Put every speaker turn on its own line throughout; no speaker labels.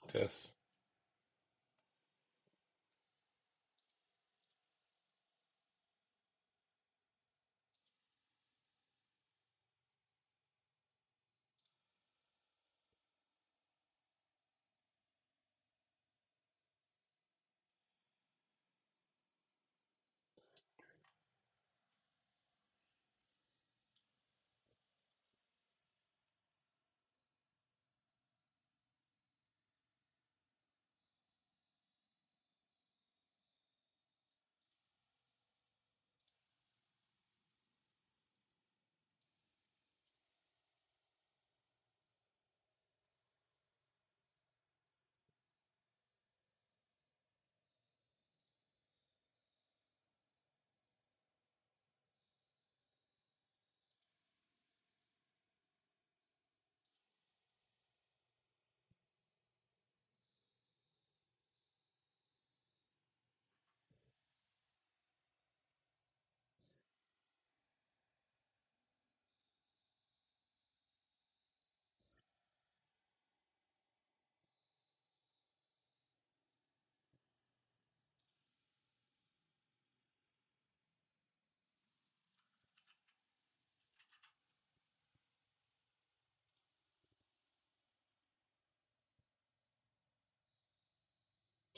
Test.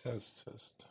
Test, test.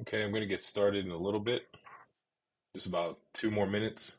Okay, I'm going to get started in a little bit, just about 2 more minutes.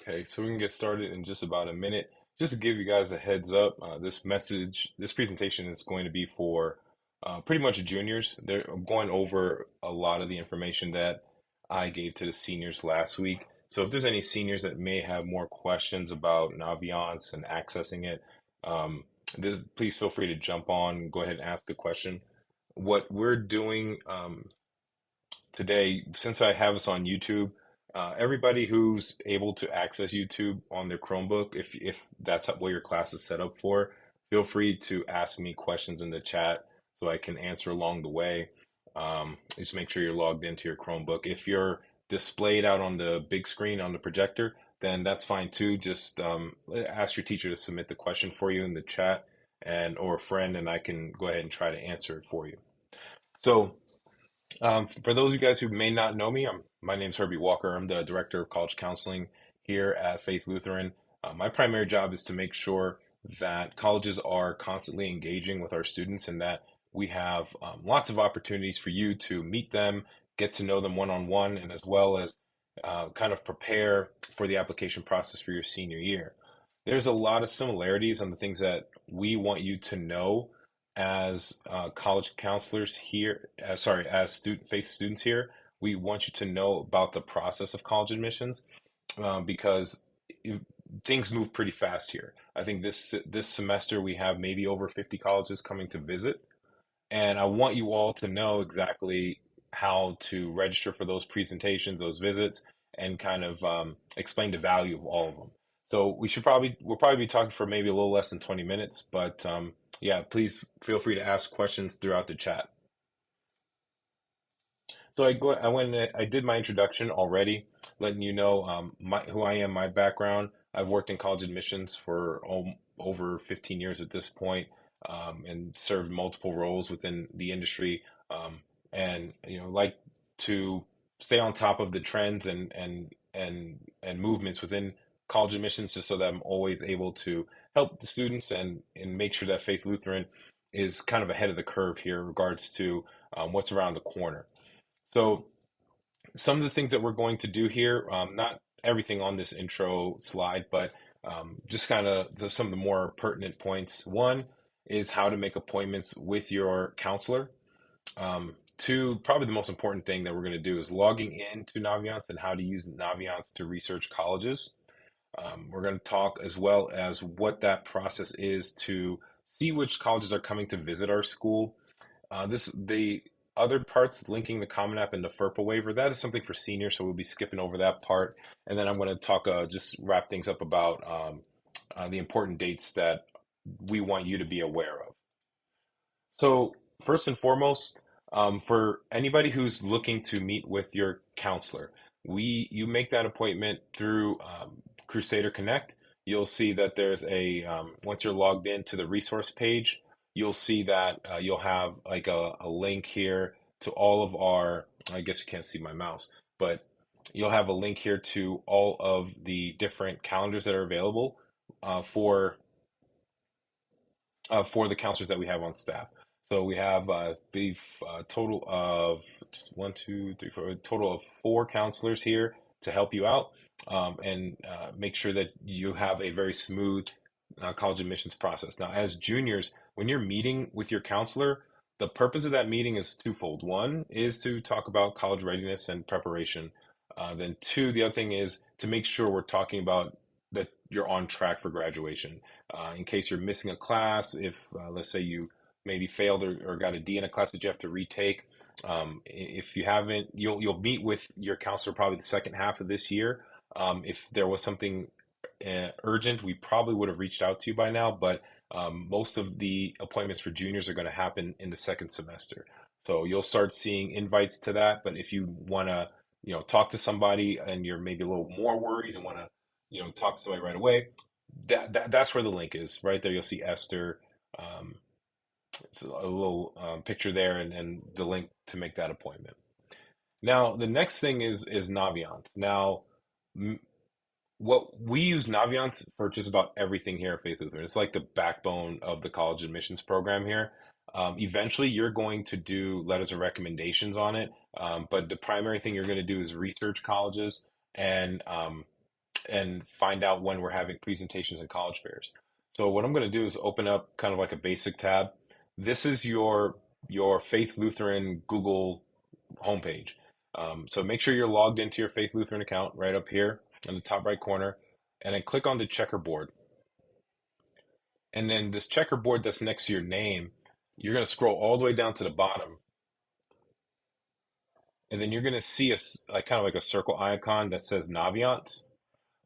Okay, so we can get started in just about a minute. Just to give you guys a heads up, this presentation is going to be for pretty much juniors. I'm going over a lot of the information that I gave to the seniors last week. So if there's any seniors that may have more questions about Naviance and accessing it, please feel free to jump on and go ahead and ask the question. What we're doing today, since I have us on YouTube, everybody who's able to access YouTube on their Chromebook, if that's what your class is set up for, feel free to ask me questions in the chat so I can answer along the way. Just make sure you're logged into your Chromebook. If you're displayed out on the big screen on the projector, then that's fine too. Just ask your teacher to submit the question for you in the chat and or a friend, and I can go ahead and try to answer it for you. So for those of you guys who may not know me, my name's Herbie Walker. I'm the director of college counseling here at Faith Lutheran. My primary job is to make sure that colleges are constantly engaging with our students and that we have lots of opportunities for you to meet them, get to know them one-on-one, and as well as kind of prepare for the application process for your senior year. There's a lot of similarities on the things that we want you to know as college counselors here, as student faith students here. We want you to know about the process of college admissions because it- things move pretty fast here. I think this semester we have maybe over 50 colleges coming to visit, and I want you all to know exactly how to register for those presentations, those visits, and kind of explain the value of all of them. So we'll probably be talking for maybe a little less than 20 minutes, but yeah, please feel free to ask questions throughout the chat. So I went, I did my introduction already, letting you know who I am, my background. I've worked in college admissions for over 15 years at this point, and served multiple roles within the industry. And like to stay on top of the trends and movements within college admissions, just so that I'm always able to help the students and make sure that Faith Lutheran is kind of ahead of the curve here in regards to what's around the corner. So some of the things that we're going to do here, not everything on this intro slide, but just kind of some of the more pertinent points. One is how to make appointments with your counselor. Two, probably the most important thing that we're going to do is logging into Naviance and how to use Naviance to research colleges. We're going to talk as well as what that process is to see which colleges are coming to visit our school. The other parts linking the Common App and the FERPA waiver, that is something for seniors, so we'll be skipping over that part. And then I'm going to talk, just wrap things up about the important dates that we want you to be aware of. So first and foremost, for anybody who's looking to meet with your counselor, you make that appointment through Crusader Connect. You'll see that there's once you're logged into the resource page, you'll see that you'll have like a link here to all of our, I guess you can't see my mouse, but you'll have a link here to all of the different calendars that are available for the counselors that we have on staff. So we have a total of one, two, three, four, a total of 4 counselors here to help you out. and make sure that you have a very smooth college admissions process. Now, as juniors, when you're meeting with your counselor, the purpose of that meeting is twofold. One is to talk about college readiness and preparation. Then two, the other thing is to make sure we're talking about that you're on track for graduation. In case you're missing a class, if let's say you maybe failed or got a D in a class that you have to retake, if you haven't, you'll meet with your counselor probably the second half of this year. If there was something urgent, we probably would have reached out to you by now, but most of the appointments for juniors are going to happen in the second semester. So you'll start seeing invites to that. But if you want to, talk to somebody and you're maybe a little more worried and want to, talk to somebody right away, that's where the link is. Right there, you'll see Esther. Um, it's a little picture there and the link to make that appointment. Now, the next thing is Naviance. Now, what we use Naviance for just about everything here at Faith Lutheran. It's like the backbone of the college admissions program here. Eventually, you're going to do letters of recommendations on it, but the primary thing you're going to do is research colleges and find out when we're having presentations and college fairs. So what I'm going to do is open up kind of like a basic tab. This is your Faith Lutheran Google homepage. So make sure you're logged into your Faith Lutheran account right up here in the top right corner, and then click on the checkerboard. And then this checkerboard that's next to your name, you're going to scroll all the way down to the bottom, and then you're going to see like kind of like a circle icon that says Naviance.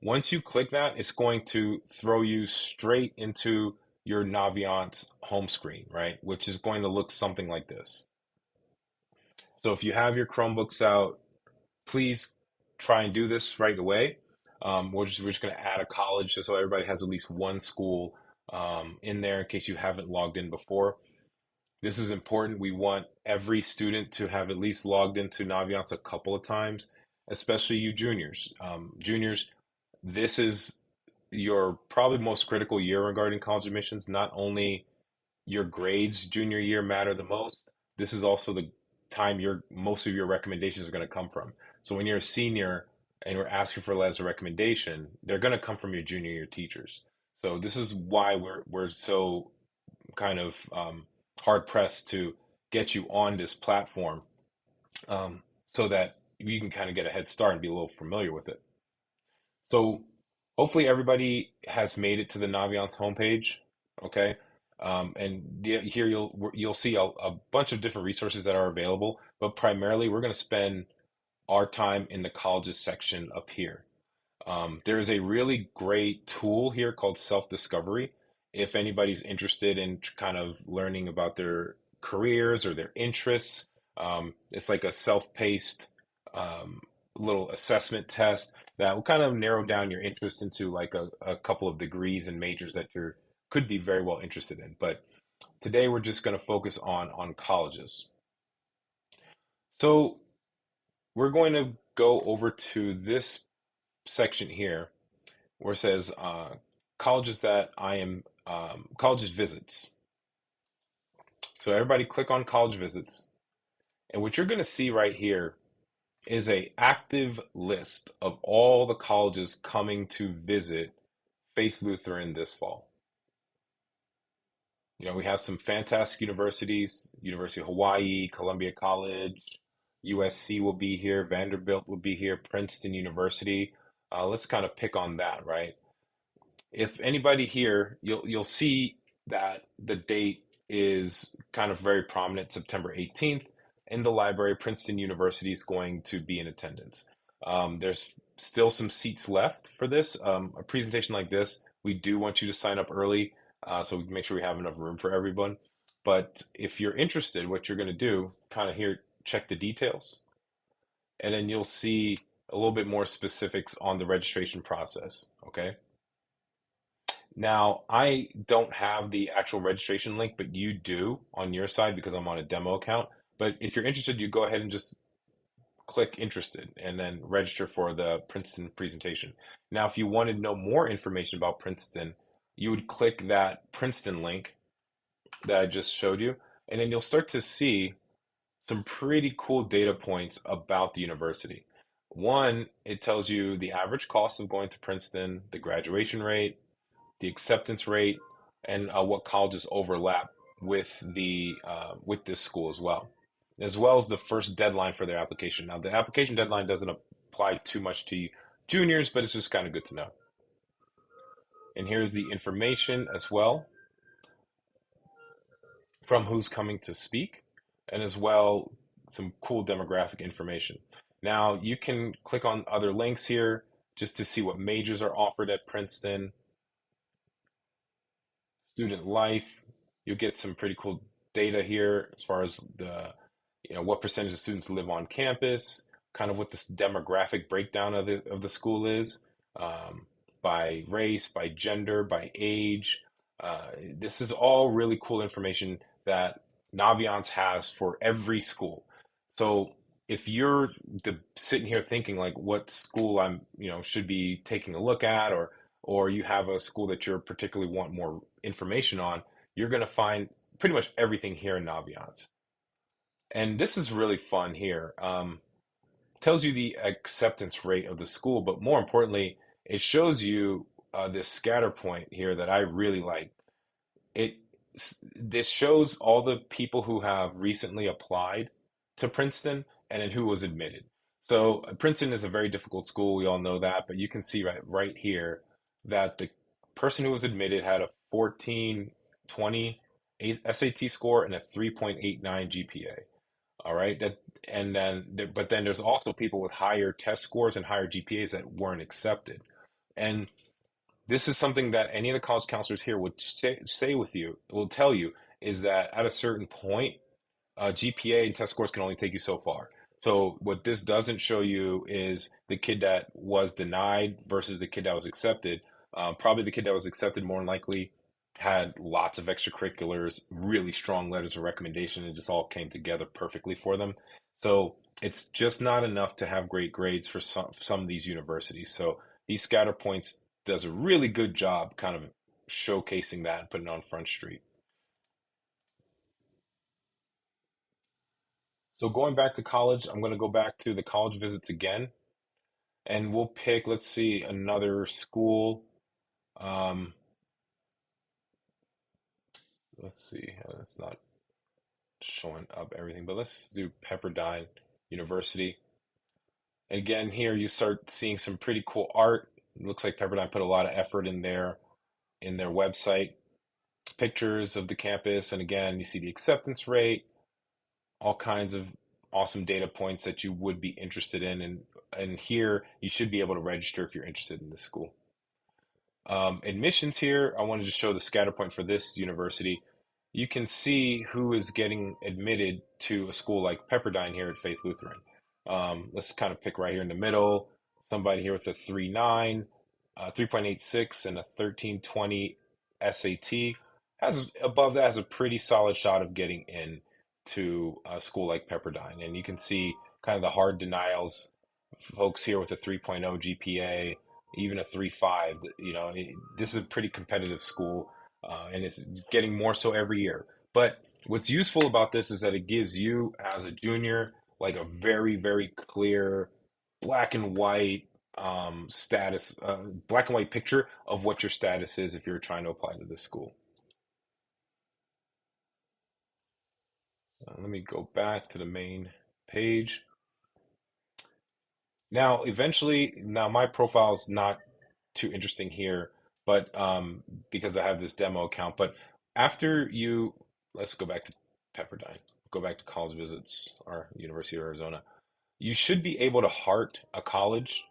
Once you click that, it's going to throw you straight into your Naviance home screen, right? Which is going to look something like this. So if you have your Chromebooks out, please try and do this right away. We're just going to add a college just so everybody has at least one school in there in case you haven't logged in before. This is important. We want every student to have at least logged into Naviance a couple of times, especially you juniors. Juniors, this is your probably most critical year regarding college admissions. Not only your grades junior year matter the most, this is also the time most of your recommendations are going to come from. So when you're a senior and we're asking for letters of recommendation, they're going to come from your junior year teachers. So this is why we're so kind of hard pressed to get you on this platform, so that you can kind of get a head start and be a little familiar with it. So hopefully everybody has made it to the Naviance homepage. Okay. Here you'll see a bunch of different resources that are available, but primarily we're going to spend our time in the colleges section up here. There is a really great tool here called self-discovery. If anybody's interested in kind of learning about their careers or their interests, it's like a self-paced little assessment test that will kind of narrow down your interest into like a couple of degrees and majors that you could be very well interested in. But today we're just going to focus on colleges. So we're going to go over to this section here where it says colleges that I am colleges visits. So everybody click on college visits, and what you're going to see right here is a active list of all the colleges coming to visit Faith Lutheran this fall. We have some fantastic universities: University of Hawaii, Columbia College, USC will be here, Vanderbilt will be here, Princeton University. Let's kind of pick on that, right? If anybody here, you'll see that the date is kind of very prominent, September 18th. In the library, Princeton University is going to be in attendance. There's still some seats left for this. A presentation like this, we do want you to sign up early, so we can make sure we have enough room for everyone. But if you're interested, what you're going to do, kind of here, check the details, and then you'll see a little bit more specifics on the registration process, okay? Now, I don't have the actual registration link, but you do on your side because I'm on a demo account. But if you're interested, you go ahead and just click interested and then register for the Princeton presentation. Now, if you wanted to know more information about Princeton, you would click that Princeton link that I just showed you, and then you'll start to see some pretty cool data points about the university. One, it tells you the average cost of going to Princeton, the graduation rate, the acceptance rate, and what colleges overlap with this school as well as the first deadline for their application. Now, the application deadline doesn't apply too much to juniors, but it's just kind of good to know. And here's the information as well from who's coming to speak, and as well some cool demographic information. Now, you can click on other links here just to see what majors are offered at Princeton, student life. You'll get some pretty cool data here as far as what percentage of students live on campus, kind of what this demographic breakdown of the school is, by race, by gender, by age. This is all really cool information that Naviance has for every school. So if you're sitting here thinking like what school should be taking a look at, or you have a school that you're particularly want more information on, you're going to find pretty much everything here in Naviance. And this is really fun here. Tells you the acceptance rate of the school, but more importantly, it shows you this scatter point here that I really like. It this shows all the people who have recently applied to Princeton and then who was admitted. So Princeton is a very difficult school, we all know that, but you can see right here that the person who was admitted had a 1420 SAT score and a 3.89 GPA. All right, but then there's also people with higher test scores and higher GPAs that weren't accepted. And this is something that any of the college counselors here would will tell you, is that at a certain point, GPA and test scores can only take you so far. So what this doesn't show you is the kid that was denied versus the kid that was accepted. Probably the kid that was accepted more than likely had lots of extracurriculars, really strong letters of recommendation, and just all came together perfectly for them. So it's just not enough to have great grades for some of these universities. So these scatter points does a really good job kind of showcasing that and putting it on Front Street. So going back to college, I'm going to go back to the college visits again, and we'll pick, let's see, another school. Um, let's see, it's not showing up everything, but let's do Pepperdine University. And again, here you start seeing some pretty cool art. It looks like Pepperdine put a lot of effort in their website. Pictures of the campus, and again, you see the acceptance rate, all kinds of awesome data points that you would be interested in, and here you should be able to register if you're interested in this school. Admissions here, I wanted to show the scatter point for this university. You can see who is getting admitted to a school like Pepperdine here at Faith Lutheran. Let's kind of pick right here in the middle, somebody here with a 3.9, 3.86, and a 1320 SAT. Above that has a pretty solid shot of getting in to a school like Pepperdine. And you can see kind of the hard denials, folks here with a 3.0 GPA, even a 3.5. This is a pretty competitive school, and it's getting more so every year. But what's useful about this is that it gives you, as a junior, like a very, very clear black and white status, black and white picture of what your status is if you're trying to apply to this school. Let me go back to the main page. Now, my profile is not too interesting here, but because I have this demo account. But let's go back to Pepperdine, go back to college visits, or University of Arizona. You should be able to heart a college.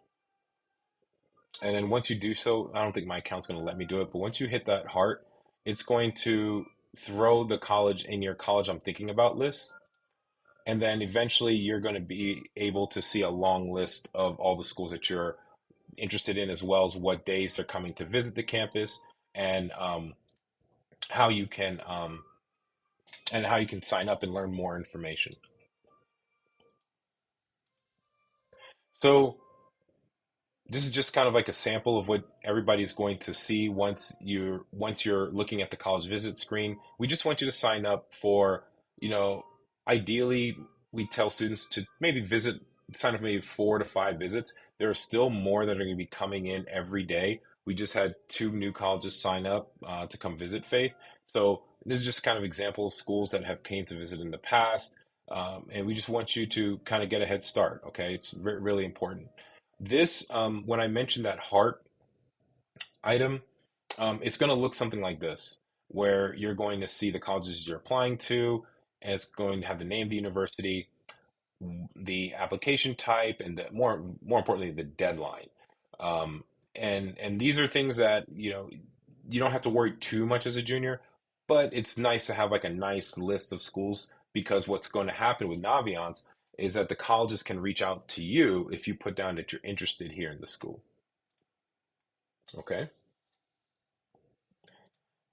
And then once you do so, I don't think my account's going to let me do it, but once you hit that heart, it's going to throw the college in your college I'm thinking about list. And then eventually you're going to be able to see a long list of all the schools that you're interested in, as well as what days they're coming to visit the campus, and how you can sign up and learn more information. So this is just kind of like a sample of what everybody's going to see once you're looking at the college visit screen. We just want you to sign up for, ideally, we tell students to maybe visit sign up maybe 4 to 5 visits. There are still more that are going to be coming in every day. We just had two new colleges sign up to come visit Faith. So this is just kind of example of schools that have came to visit in the past. And we just want you to kind of get a head start. Okay, it's really important. This, when I mentioned that heart item, it's going to look something like this, where you're going to see the colleges you're applying to, and it's going to have the name of the university, the application type, and the more importantly, the deadline. Um, and these are things that you don't have to worry too much as a junior, but it's nice to have like a nice list of schools because what's going to happen with Naviance is that the colleges can reach out to you if you put down that you're interested here in the school. Okay.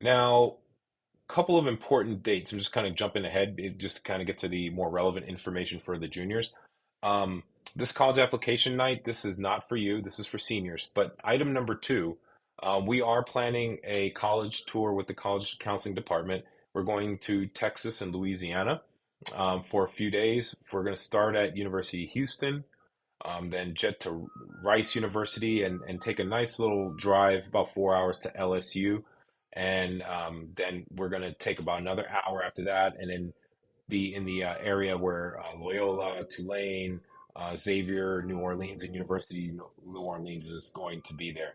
Now, couple of important dates. I'm just kind of jumping ahead, just kind of get to the more relevant information for the juniors. Um, this college application night, this is not for you. This is for seniors. But item number two, we are planning a college tour with the college counseling department. We're going to Texas and Louisiana for a few days. We're going to start at University of Houston, then jet to Rice University and take a nice little drive, about 4 hours to LSU. And then we're going to take about another hour after that and then be in the area where Loyola, Tulane, Xavier, New Orleans, and University of New Orleans is going to be there.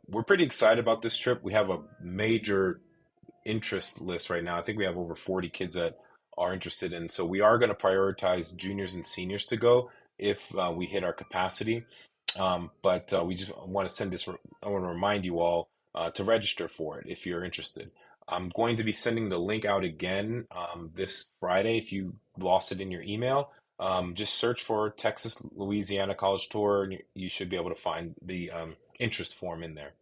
We're pretty excited about this trip. We have a major interest list right now. I think we have over 40 kids that are interested in. So we are going to prioritize juniors and seniors to go if we hit our capacity. But we just want to send this, I want to remind you all to register for it if you're interested. I'm going to be sending the link out again this Friday. If you lost it in your email, just search for Texas Louisiana College Tour, and you should be able to find the interest form in there.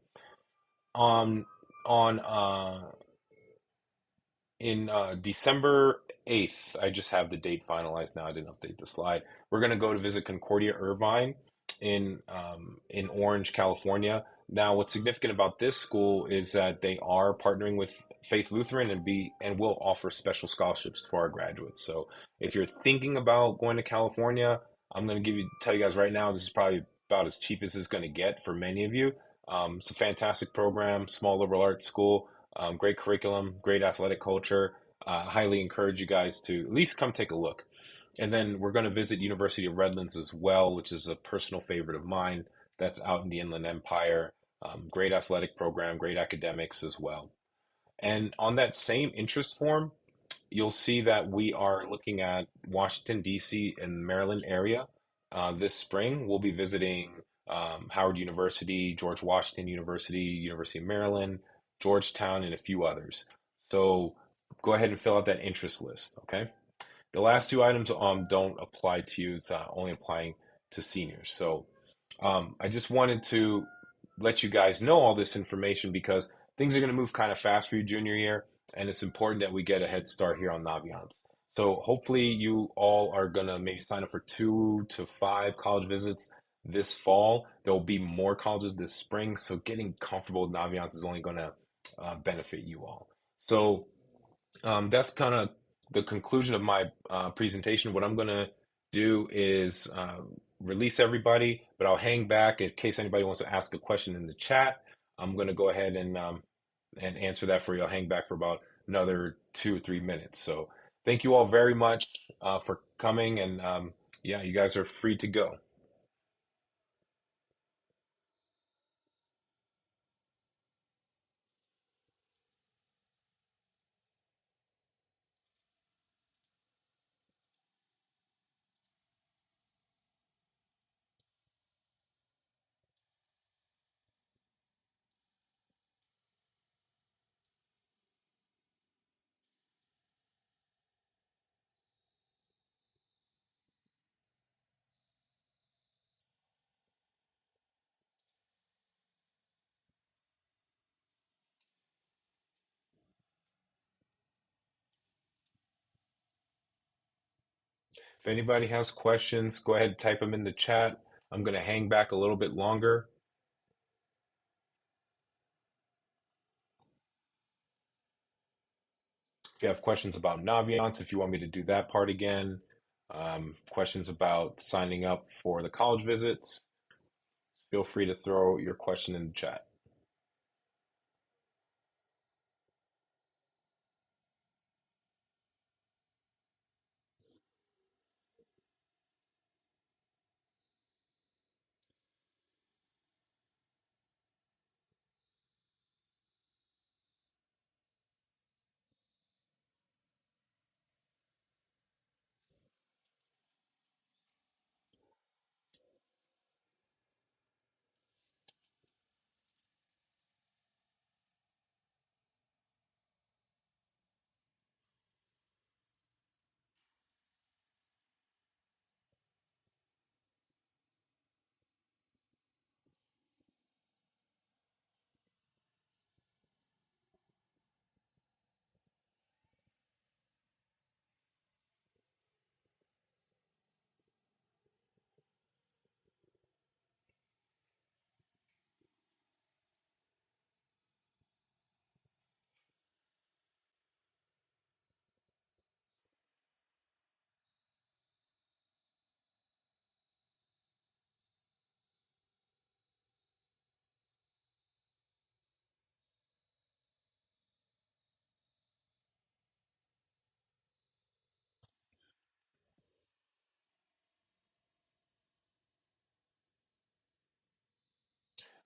On on in December 8th, I just have the date finalized now. I didn't update the slide. We're going to go to visit Concordia Irvine in Orange, California. Now, what's significant about this school is that they are partnering with Faith Lutheran and will offer special scholarships for our graduates. So, if you're thinking about going to California, I'm going to tell you guys right now, this is probably about as cheap as it's going to get for many of you. It's a fantastic program, small liberal arts school. Great curriculum, great athletic culture. Highly encourage you guys to at least come take a look. And then we're going to visit University of Redlands as well, which is a personal favorite of mine. That's out in the Inland Empire. Great athletic program, great academics as well. And on that same interest form, you'll see that we are looking at Washington, D.C. and Maryland area. This spring, we'll be visiting Howard University, George Washington University, University of Maryland, Georgetown, and a few others. So go ahead and fill out that interest list, okay? The last two items don't apply to you. It's only applying to seniors. So I just wanted to let you guys know all this information because things are going to move kind of fast for you junior year, and it's important that we get a head start here on Naviance. So hopefully you all are going to maybe sign up for 2 to 5 college visits this fall. There will be more colleges this spring, so getting comfortable with Naviance is only going to benefit you all. So that's kind of the conclusion of my presentation. What I'm going to do is release everybody, but I'll hang back in case anybody wants to ask a question in the chat. I'm going to go ahead and answer that for you. I'll hang back for about another 2 or 3 minutes. So thank you all very much for coming, and yeah, you guys are free to go. If anybody has questions, go ahead and type them in the chat. I'm going to hang back a little bit longer. If you have questions about Naviance, if you want me to do that part again, questions about signing up for the college visits, feel free to throw your question in the chat.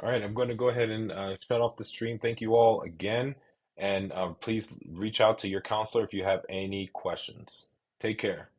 All right, I'm going to go ahead and shut off the stream. Thank you all again, and please reach out to your counselor if you have any questions. Take care.